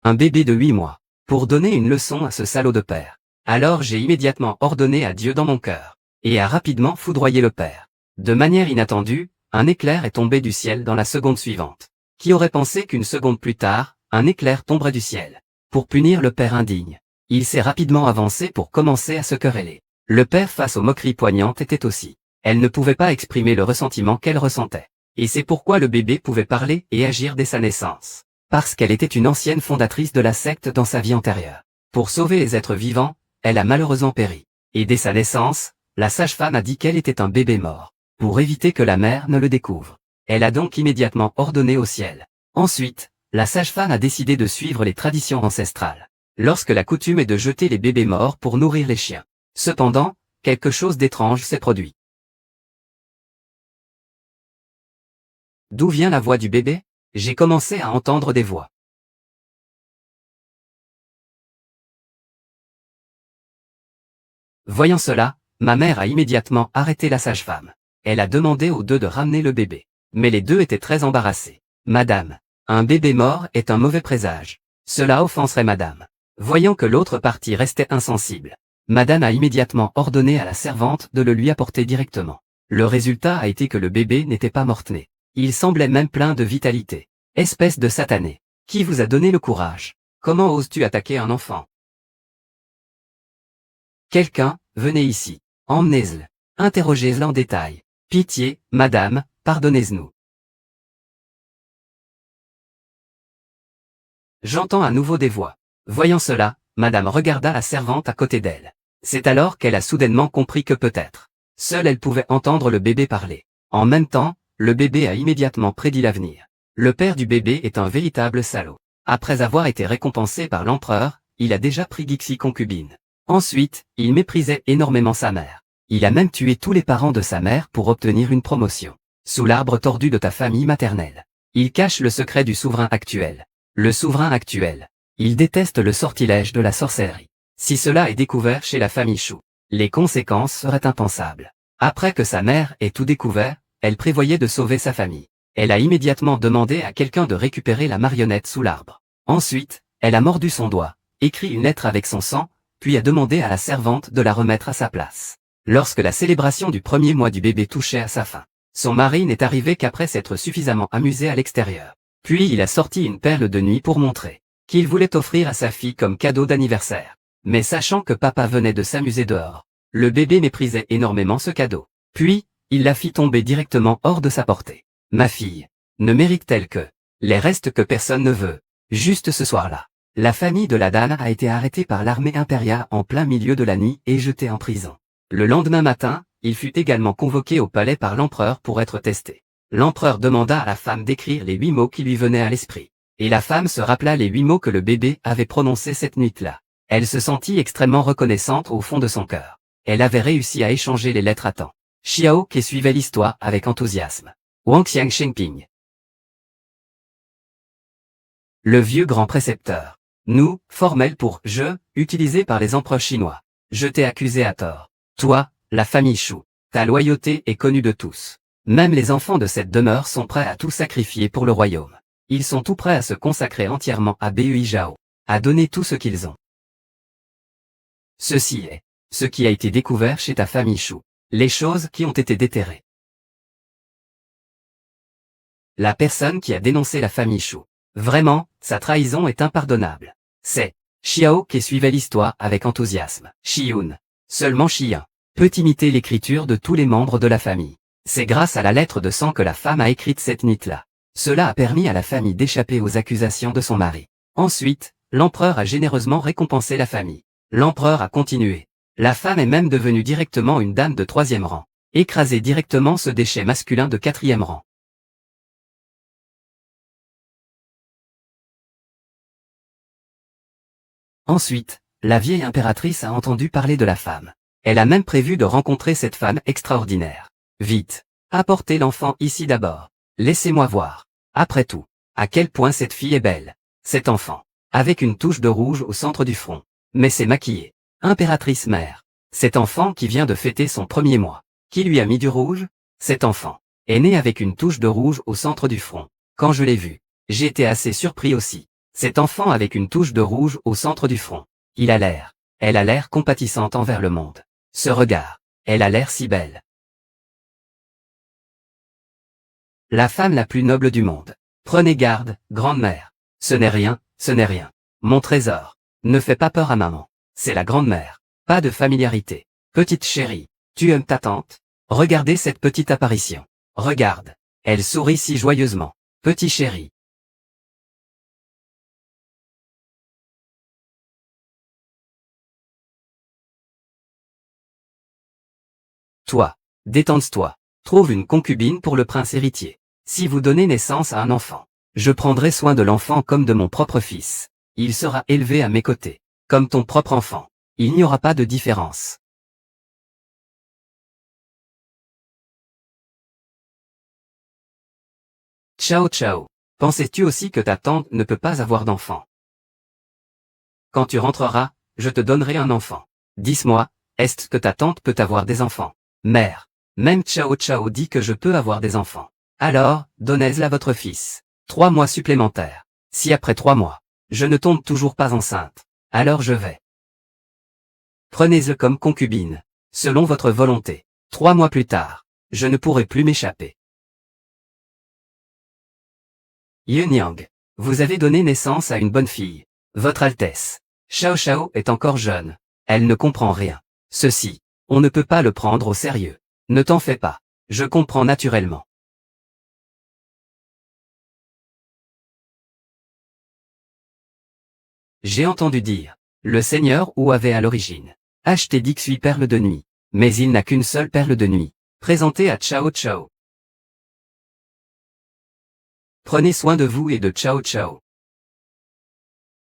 un bébé de 8 mois, pour donner une leçon à ce salaud de père. Alors j'ai immédiatement ordonné à Dieu dans mon cœur, et a rapidement foudroyé le père. De manière inattendue, un éclair est tombé du ciel dans la seconde suivante. Qui aurait pensé qu'une seconde plus tard, un éclair tomberait du ciel, pour punir le père indigne. Il s'est rapidement avancé pour commencer à se quereller. Le père face aux moqueries poignantes était aussi. Elle ne pouvait pas exprimer le ressentiment qu'elle ressentait. Et c'est pourquoi le bébé pouvait parler et agir dès sa naissance. Parce qu'elle était une ancienne fondatrice de la secte dans sa vie antérieure. Pour sauver les êtres vivants, elle a malheureusement péri. Et dès sa naissance, la sage-femme a dit qu'elle était un bébé mort. Pour éviter que la mère ne le découvre. Elle a donc immédiatement ordonné au ciel. Ensuite, la sage-femme a décidé de suivre les traditions ancestrales. Lorsque la coutume est de jeter les bébés morts pour nourrir les chiens. Cependant, quelque chose d'étrange s'est produit. D'où vient la voix du bébé? J'ai commencé à entendre des voix. Voyant cela, ma mère a immédiatement arrêté la sage-femme. Elle a demandé aux deux de ramener le bébé. Mais les deux étaient très embarrassés. Madame, un bébé mort est un mauvais présage. Cela offenserait madame. Voyant que l'autre partie restait insensible, madame a immédiatement ordonné à la servante de le lui apporter directement. Le résultat a été que le bébé n'était pas mort-né. Il semblait même plein de vitalité. Espèce de satané. Qui vous a donné le courage? Comment oses-tu attaquer un enfant? Quelqu'un, venez ici. Emmenez-le. Interrogez-le en détail. Pitié, madame, pardonnez-nous. J'entends à nouveau des voix. Voyant cela, madame regarda la servante à côté d'elle. C'est alors qu'elle a soudainement compris que peut-être, seule elle pouvait entendre le bébé parler. En même temps, le bébé a immédiatement prédit l'avenir. Le père du bébé est un véritable salaud. Après avoir été récompensé par l'empereur, il a déjà pris Gixi concubine. Ensuite, il méprisait énormément sa mère. Il a même tué tous les parents de sa mère pour obtenir une promotion. Sous l'arbre tordu de ta famille maternelle. Il cache le secret du souverain actuel. Le souverain actuel. Il déteste le sortilège de la sorcellerie. Si cela est découvert chez la famille Chou, les conséquences seraient impensables. Après que sa mère ait tout découvert, elle prévoyait de sauver sa famille. Elle a immédiatement demandé à quelqu'un de récupérer la marionnette sous l'arbre. Ensuite, elle a mordu son doigt, écrit une lettre avec son sang, puis a demandé à la servante de la remettre à sa place. Lorsque la célébration du premier mois du bébé touchait à sa fin, son mari n'est arrivé qu'après s'être suffisamment amusé à l'extérieur. Puis il a sorti une perle de nuit pour montrer qu'il voulait offrir à sa fille comme cadeau d'anniversaire. Mais sachant que papa venait de s'amuser dehors, le bébé méprisait énormément ce cadeau. Puis, il la fit tomber directement hors de sa portée. Ma fille, ne mérite-t-elle que les restes que personne ne veut? Juste ce soir-là, la famille de la dame a été arrêtée par l'armée impériale en plein milieu de la nuit et jetée en prison. Le lendemain matin, il fut également convoqué au palais par l'empereur pour être testé. L'empereur demanda à la femme d'écrire les 8 mots qui lui venaient à l'esprit. Et la femme se rappela les 8 mots que le bébé avait prononcés cette nuit-là. Elle se sentit extrêmement reconnaissante au fond de son cœur. Elle avait réussi à échanger les lettres à temps. Xiao qui suivait l'histoire avec enthousiasme. Wang Xiang Shengping. Le vieux grand précepteur. Nous, formel pour « je », utilisé par les empereurs chinois. Je t'ai accusé à tort. Toi, la famille Chou. Ta loyauté est connue de tous. Même les enfants de cette demeure sont prêts à tout sacrifier pour le royaume. Ils sont tout prêts à se consacrer entièrement à Bui Zhao, à donner tout ce qu'ils ont. Ceci est ce qui a été découvert chez ta famille Chou, les choses qui ont été déterrées. La personne qui a dénoncé la famille Chou. Vraiment, sa trahison est impardonnable. C'est Xiao qui suivait l'histoire avec enthousiasme. Xiyun. Seulement Xiyan peut imiter l'écriture de tous les membres de la famille. C'est grâce à la lettre de sang que la femme a écrite cette nuit-là. Cela a permis à la famille d'échapper aux accusations de son mari. Ensuite, l'empereur a généreusement récompensé la famille. L'empereur a continué. La femme est même devenue directement une dame de 3e rang. Écraser directement ce déchet masculin de 4e rang. Ensuite, la vieille impératrice a entendu parler de la femme. Elle a même prévu de rencontrer cette femme extraordinaire. Vite, apportez l'enfant ici d'abord. Laissez-moi voir. Après tout, à quel point cette fille est belle. Cet enfant, avec une touche de rouge au centre du front. Mais c'est maquillé. Impératrice mère. Cet enfant qui vient de fêter son premier mois. Qui lui a mis du rouge? Cet enfant est né avec une touche de rouge au centre du front. Quand je l'ai vu, j'ai été assez surpris aussi. Cet enfant avec une touche de rouge au centre du front. Il a l'air. Elle a l'air compatissante envers le monde. Ce regard. Elle a l'air si belle. La femme la plus noble du monde. Prenez garde, grande-mère. Ce n'est rien, ce n'est rien. Mon trésor. Ne fais pas peur à maman. C'est la grande-mère. Pas de familiarité. Petite chérie. Tu aimes ta tante? Regardez cette petite apparition. Regarde. Elle sourit si joyeusement. Petit chéri. Toi. Détends-toi. Trouve une concubine pour le prince héritier. Si vous donnez naissance à un enfant, je prendrai soin de l'enfant comme de mon propre fils. Il sera élevé à mes côtés. Comme ton propre enfant. Il n'y aura pas de différence. Ciao ciao. Pensais-tu aussi que ta tante ne peut pas avoir d'enfant? Quand tu rentreras, je te donnerai un enfant. Dis-moi, est-ce que ta tante peut avoir des enfants? Mère. Même Ciao Ciao dit que je peux avoir des enfants. Alors, donnez-la à votre fils. 3 mois supplémentaires. Si après 3 mois, je ne tombe toujours pas enceinte, alors je vais. Prenez-le comme concubine. Selon votre volonté. 3 mois plus tard, je ne pourrai plus m'échapper. Yunyang. Vous avez donné naissance à une bonne fille. Votre Altesse. Xiao Xiao est encore jeune. Elle ne comprend rien. Ceci, on ne peut pas le prendre au sérieux. Ne t'en fais pas. Je comprends naturellement. J'ai entendu dire. Le Seigneur Wu avait à l'origine acheté 18 perles de nuit. Mais il n'a qu'une seule perle de nuit. Présentée à Ciao Ciao. Prenez soin de vous et de Ciao Ciao.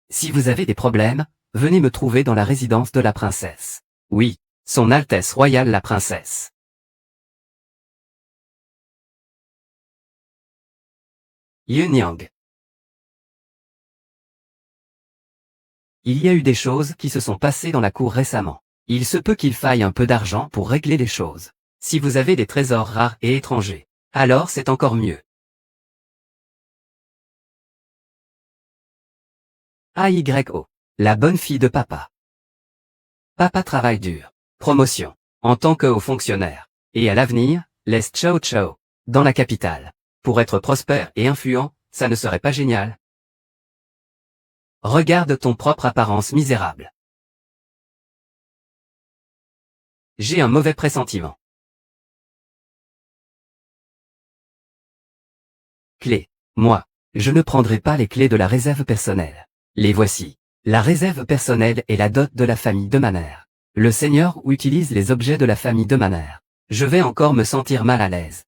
Si vous avez des problèmes, venez me trouver dans la résidence de la princesse. Oui, Son Altesse royale la princesse. Yunyang. Il y a eu des choses qui se sont passées dans la cour récemment. Il se peut qu'il faille un peu d'argent pour régler les choses. Si vous avez des trésors rares et étrangers, alors c'est encore mieux. AYO. La bonne fille de papa. Papa travaille dur. Promotion. En tant que haut fonctionnaire. Et à l'avenir, laisse Ciao Ciao. Dans la capitale. Pour être prospère et influent, ça ne serait pas génial? Regarde ton propre apparence misérable. J'ai un mauvais pressentiment. Clés. Moi. Je ne prendrai pas les clés de la réserve personnelle. Les voici. La réserve personnelle est la dot de la famille de ma mère. Le Seigneur utilise les objets de la famille de ma mère. Je vais encore me sentir mal à l'aise.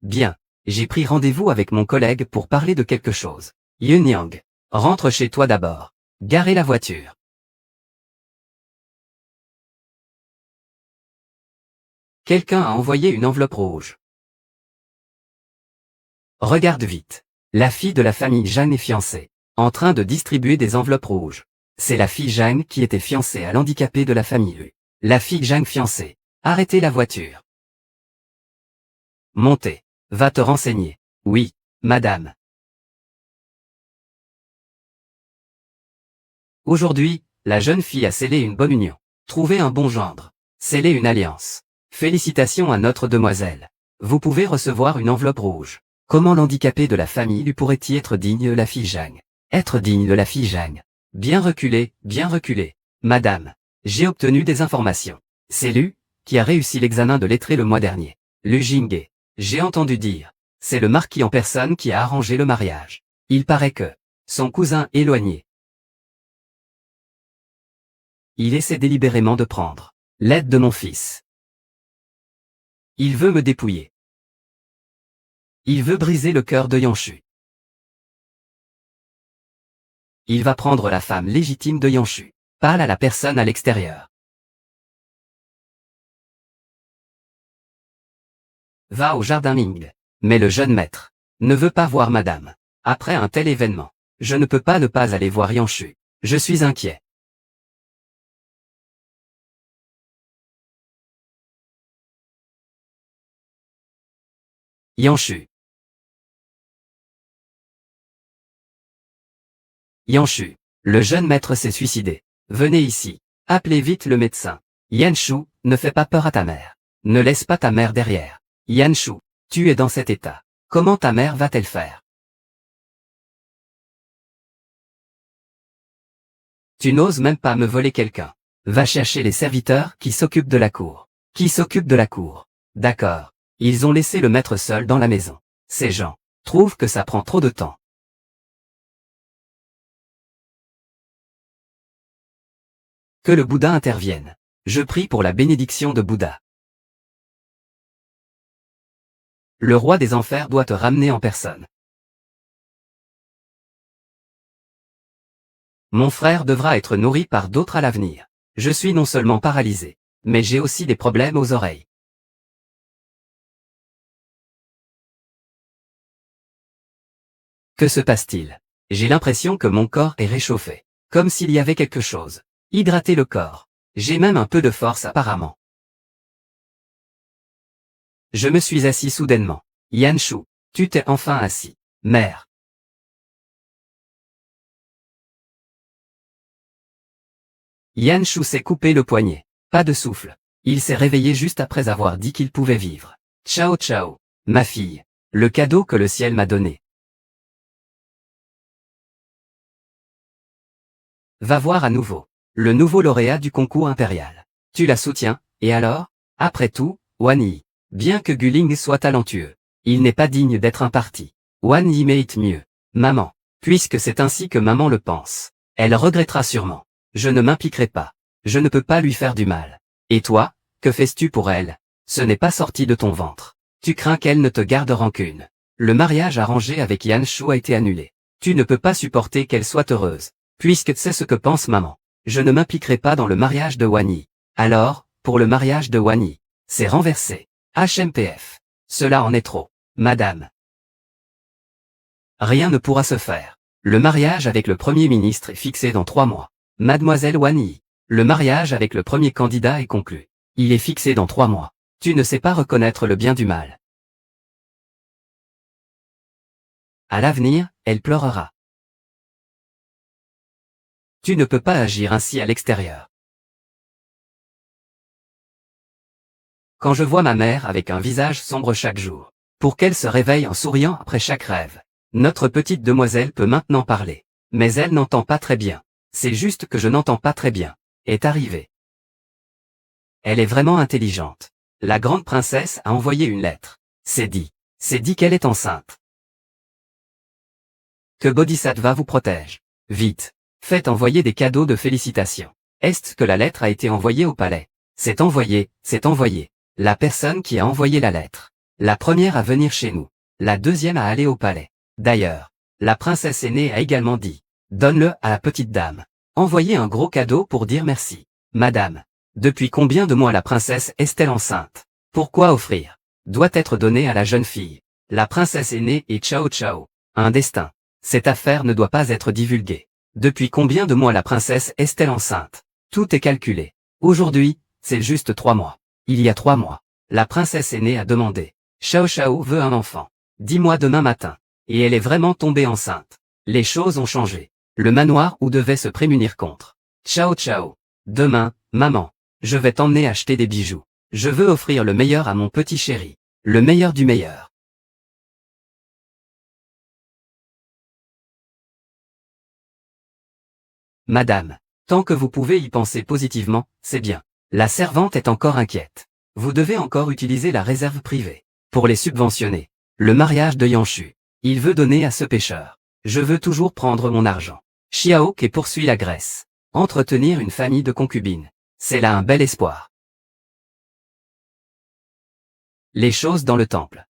Bien. J'ai pris rendez-vous avec mon collègue pour parler de quelque chose. Yunyang. Rentre chez toi d'abord. Garez la voiture. Quelqu'un a envoyé une enveloppe rouge. Regarde vite. La fille de la famille Jeanne est fiancée. En train de distribuer des enveloppes rouges. C'est la fille Jeanne qui était fiancée à l'handicapé de la famille. La fille Jeanne fiancée. Arrêtez la voiture. Montez. Va te renseigner. Oui, madame. Aujourd'hui, la jeune fille a scellé une bonne union. Trouvé un bon gendre. Scellé une alliance. Félicitations à notre demoiselle. Vous pouvez recevoir une enveloppe rouge. Comment l'handicapé de la famille lui pourrait-il être digne de la fille Jeanne? Être digne de la fille Jeanne. Bien reculé. Madame. J'ai obtenu des informations. C'est Lu, qui a réussi l'examen de lettré le mois dernier. Lu Jinghe. J'ai entendu dire. C'est le marquis en personne qui a arrangé le mariage. Il paraît que son cousin éloigné. Il essaie délibérément de prendre l'aide de mon fils. Il veut me dépouiller. Il veut briser le cœur de Yanshu. Il va prendre la femme légitime de Yanshu. Parle à la personne à l'extérieur. Va au jardin Ming. Mais le jeune maître ne veut pas voir madame. Après un tel événement, je ne peux pas ne pas aller voir Yanshu. Je suis inquiet. Yanshu. Yanshu. Le jeune maître s'est suicidé. Venez ici. Appelez vite le médecin. Yanshu, ne fais pas peur à ta mère. Ne laisse pas ta mère derrière. Yanshu, tu es dans cet état. Comment ta mère va-t-elle faire? Tu n'oses même pas me voler quelqu'un. Va chercher les serviteurs qui s'occupent de la cour. Qui s'occupent de la cour. D'accord. Ils ont laissé le maître seul dans la maison. Ces gens trouvent que ça prend trop de temps. Que le Bouddha intervienne. Je prie pour la bénédiction de Bouddha. Le roi des enfers doit te ramener en personne. Mon frère devra être nourri par d'autres à l'avenir. Je suis non seulement paralysé, mais j'ai aussi des problèmes aux oreilles. Que se passe-t-il? J'ai l'impression que mon corps est réchauffé. Comme s'il y avait quelque chose. Hydrater le corps. J'ai même un peu de force apparemment. Je me suis assis soudainement. Yanshu, tu t'es enfin assis. Mère. Yanshu s'est coupé le poignet. Pas de souffle. Il s'est réveillé juste après avoir dit qu'il pouvait vivre. Ciao ciao, ma fille. Le cadeau que le ciel m'a donné. Va voir à nouveau. Le nouveau lauréat du concours impérial. Tu la soutiens, et alors? Après tout, Wan Yi. Bien que Guling soit talentueux, il n'est pas digne d'être un parti. Wan Yi mérite mieux. Maman. Puisque c'est ainsi que maman le pense. Elle regrettera sûrement. Je ne m'impliquerai pas. Je ne peux pas lui faire du mal. Et toi, que fais-tu pour elle? Ce n'est pas sorti de ton ventre. Tu crains qu'elle ne te garde rancune. Le mariage arrangé avec Yanshu a été annulé. Tu ne peux pas supporter qu'elle soit heureuse. Puisque c'est ce que pense maman. Je ne m'impliquerai pas dans le mariage de Wan Yi. Alors, pour le mariage de Wan Yi, c'est renversé. HMPF. Cela en est trop. Madame. Rien ne pourra se faire. Le mariage avec le Premier ministre est fixé dans 3 mois. Mademoiselle Wan Yi. Le mariage avec le premier candidat est conclu. Il est fixé dans 3 mois. Tu ne sais pas reconnaître le bien du mal. À l'avenir, elle pleurera. Tu ne peux pas agir ainsi à l'extérieur. Quand je vois ma mère avec un visage sombre chaque jour, pour qu'elle se réveille en souriant après chaque rêve, notre petite demoiselle peut maintenant parler. Mais elle n'entend pas très bien. C'est juste que je n'entends pas très bien. Est arrivée. Elle est vraiment intelligente. La grande princesse a envoyé une lettre. C'est dit. C'est dit qu'elle est enceinte. Que Bodhisattva vous protège. Vite. Faites envoyer des cadeaux de félicitations. Est-ce que la lettre a été envoyée au palais? C'est envoyé, c'est envoyé. La personne qui a envoyé la lettre. La première à venir chez nous. La deuxième à aller au palais. D'ailleurs, la princesse aînée a également dit. Donne-le à la petite dame. Envoyez un gros cadeau pour dire merci. Madame. Depuis combien de mois la princesse est-elle enceinte? Pourquoi offrir? Doit être donné à la jeune fille. La princesse aînée est ciao ciao. Un destin. Cette affaire ne doit pas être divulguée. Depuis combien de mois la princesse est-elle enceinte? Tout est calculé. Aujourd'hui, c'est juste 3 mois. Il y a 3 mois, la princesse aînée a demandé. Xiao Xiao veut un enfant. Dis-moi demain matin. Et elle est vraiment tombée enceinte. Les choses ont changé. Le manoir où devait se prémunir contre. Ciao Ciao. Demain, maman, je vais t'emmener acheter des bijoux. Je veux offrir le meilleur à mon petit chéri. Le meilleur du meilleur. Madame, tant que vous pouvez y penser positivement, c'est bien. La servante est encore inquiète. Vous devez encore utiliser la réserve privée. Pour les subventionner. Le mariage de Yanshu. Il veut donner à ce pêcheur. Je veux toujours prendre mon argent. Xiao Ke poursuit la Grèce. Entretenir une famille de concubines. C'est là un bel espoir. Les choses dans le temple.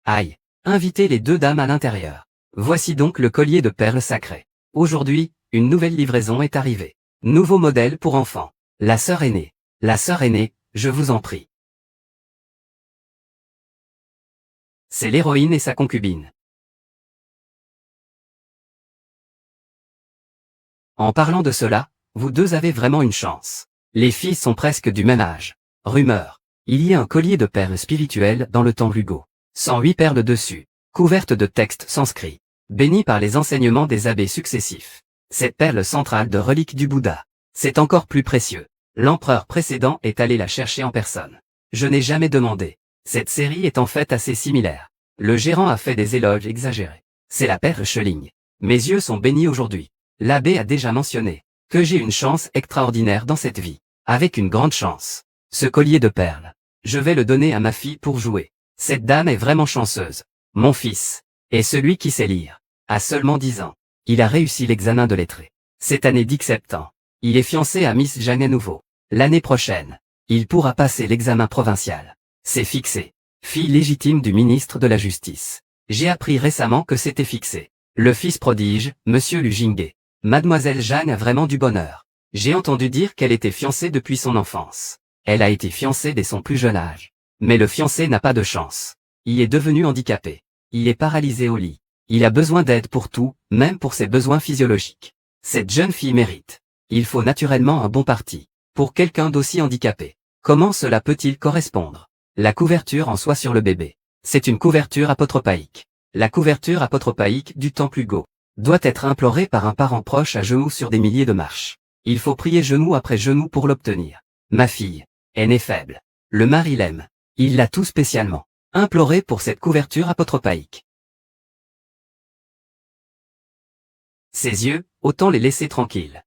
Aïe. Invitez les 2 dames à l'intérieur. Voici donc le collier de perles sacrées. Aujourd'hui, une nouvelle livraison est arrivée. Nouveau modèle pour enfants. La sœur aînée. La sœur aînée, je vous en prie. C'est l'héroïne et sa concubine. En parlant de cela, vous deux avez vraiment une chance. Les filles sont presque du même âge. Rumeur. Il y a un collier de perles spirituelles dans le temple Hugo. 108 perles dessus. couverte de textes sanscrits, bénie par les enseignements des abbés successifs. Cette perle centrale de relique du Bouddha, c'est encore plus précieux. L'empereur précédent est allé la chercher en personne. Je n'ai jamais demandé. Cette série est en fait assez similaire. Le gérant a fait des éloges exagérés. C'est la perle Schelling. Mes yeux sont bénis aujourd'hui. L'abbé a déjà mentionné que j'ai une chance extraordinaire dans cette vie. Avec une grande chance. Ce collier de perles, je vais le donner à ma fille pour jouer. Cette dame est vraiment chanceuse. Mon fils est celui qui sait lire. À seulement 10 ans, il a réussi l'examen de lettré. Cette année 17 ans, il est fiancé à Miss Jeanne Nouveau. L'année prochaine, il pourra passer l'examen provincial. C'est fixé. Fille légitime du ministre de la Justice. J'ai appris récemment que c'était fixé. Le fils prodige, Monsieur Lujingue. Mademoiselle Jeanne a vraiment du bonheur. J'ai entendu dire qu'elle était fiancée depuis son enfance. Elle a été fiancée dès son plus jeune âge. Mais le fiancé n'a pas de chance. Il est devenu handicapé. Il est paralysé au lit. Il a besoin d'aide pour tout, même pour ses besoins physiologiques. Cette jeune fille mérite. Il faut naturellement un bon parti. Pour quelqu'un d'aussi handicapé. Comment cela peut-il correspondre? La couverture en soie sur le bébé. C'est une couverture apotropaïque. La couverture apotropaïque du temple Hugo doit être implorée par un parent proche à genoux sur des milliers de marches. Il faut prier genou après genou pour l'obtenir. Ma fille est née faible. Le mari l'aime. Il l'a tout spécialement imploré pour cette couverture apotropaïque. Ses yeux, autant les laisser tranquilles.